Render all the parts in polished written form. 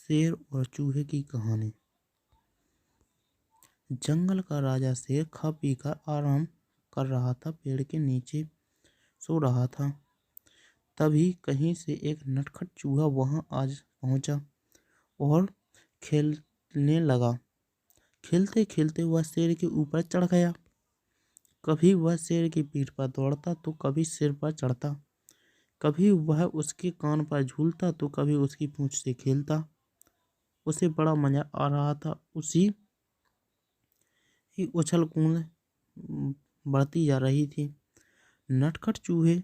शेर और चूहे की कहानी। जंगल का राजा शेर खा पी कर आराम कर रहा था, पेड़ के नीचे सो रहा था। तभी कहीं से एक नटखट चूहा वहां आज पहुंचा और खेलने लगा। खेलते खेलते वह शेर के ऊपर चढ़ गया। कभी वह शेर की पीठ पर दौड़ता तो कभी सिर पर चढ़ता। कभी वह उसके कान पर झूलता तो कभी उसकी पूंछ से खेलता। उसे बड़ा मजा आ रहा था। उसी ही उछल कूद बढ़ती जा रही थी। नटखट चूहे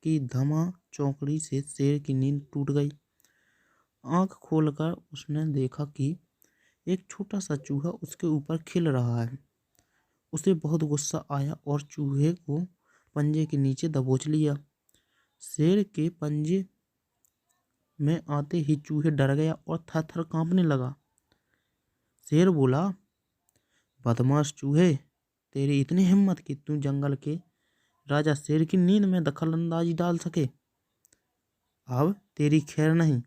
की धमा चौकड़ी से शेर की नींद टूट गई। आंख खोलकर उसने देखा कि एक छोटा सा चूहा उसके ऊपर खिल रहा है। उसे बहुत गुस्सा आया और चूहे को पंजे के नीचे दबोच लिया। शेर के पंजे में आते ही चूहे डर गया और थर थर कांपने लगा। शेर बोला, बदमाश चूहे, तेरी इतनी हिम्मत कि तू जंगल के राजा शेर की नींद में दखल अंदाजी डाल सके। अब तेरी खैर नहीं,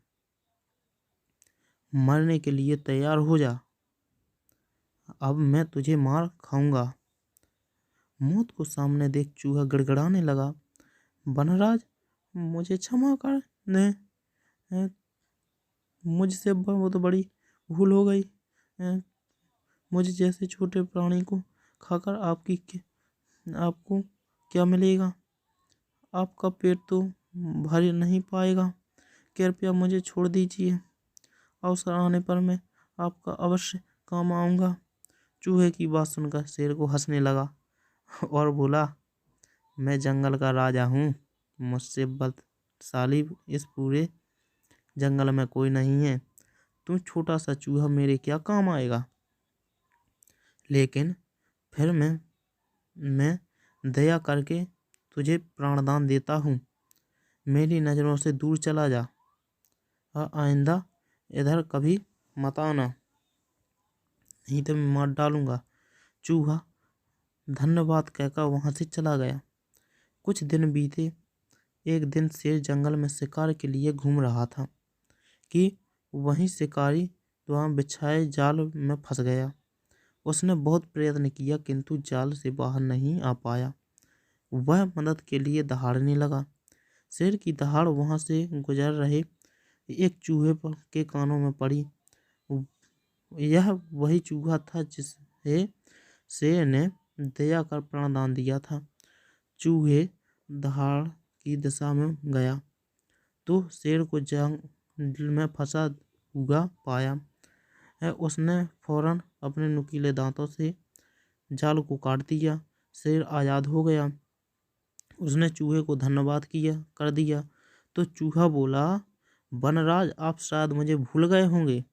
मरने के लिए तैयार हो जा। अब मैं तुझे मार खाऊंगा। मौत को सामने देख चूहा गिड़गिड़ाने लगा, वनराज, मुझे क्षमा कर दे। मुझसे बहुत बड़ी भूल हो गई। मुझे जैसे छोटे प्राणी को खाकर आपको क्या मिलेगा? आपका पेट तो भर नहीं पाएगा। कृपया मुझे छोड़ दीजिए। अवसर आने पर मैं आपका अवश्य काम आऊँगा। चूहे की बात सुनकर शेर को हंसने लगा और बोला, मैं जंगल का राजा हूँ। मुझसे बलशाली इस पूरे जंगल में कोई नहीं है। तू छोटा सा चूहा मेरे क्या काम आएगा? लेकिन फिर मैं दया करके तुझे प्राणदान देता हूँ। मेरी नज़रों से दूर चला जा। आइंदा इधर कभी मत आना, नहीं तो मैं मार डालूंगा। चूहा धन्यवाद कहकर वहां से चला गया। कुछ दिन बीते। एक दिन शेर जंगल में शिकार के लिए घूम रहा था कि वहीं शिकारी द्वारा बिछाए जाल में फंस गया। उसने बहुत प्रयत्न किया किंतु जाल से बाहर नहीं आ पाया। वह मदद के लिए दहाड़ने लगा। शेर की दहाड़ वहां से गुजर रहे एक चूहे के कानों में पड़ी। यह वही चूहा था जिसे शेर ने दया कर प्राणदान दिया था। चूहे दहाड़ की दिशा में गया तो शेर को जंगल में फंसा हुआ पाया। उसने फौरन अपने नुकीले दांतों से जाल को काट दिया। शेर आज़ाद हो गया। उसने चूहे को धन्यवाद कर दिया तो चूहा बोला, वनराज, आप शायद मुझे भूल गए होंगे।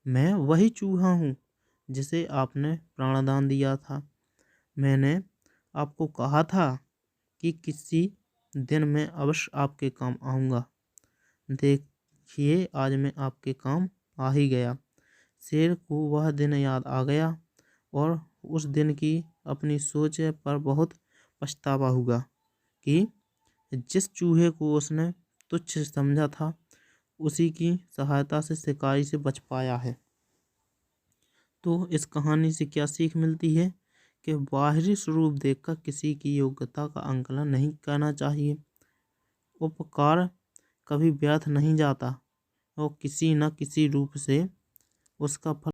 मैं वही चूहा हूँ जिसे आपने प्राणदान दिया था। मैंने आपको कहा था कि किसी दिन मैं अवश्य आपके काम आऊँगा। देखिए, आज मैं आपके काम आ ही गया। शेर को वह दिन याद आ गया और उस दिन की अपनी सोच पर बहुत पछतावा हुआ कि जिस चूहे को उसने तुच्छ समझा था उसी की सहायता से शिकारी से बच पाया है। तो इस कहानी से क्या सीख मिलती है कि बाहरी स्वरूप देखकर किसी की योग्यता का आंकलन नहीं करना चाहिए। उपकार कभी व्यर्थ नहीं जाता और किसी न किसी रूप से उसका फल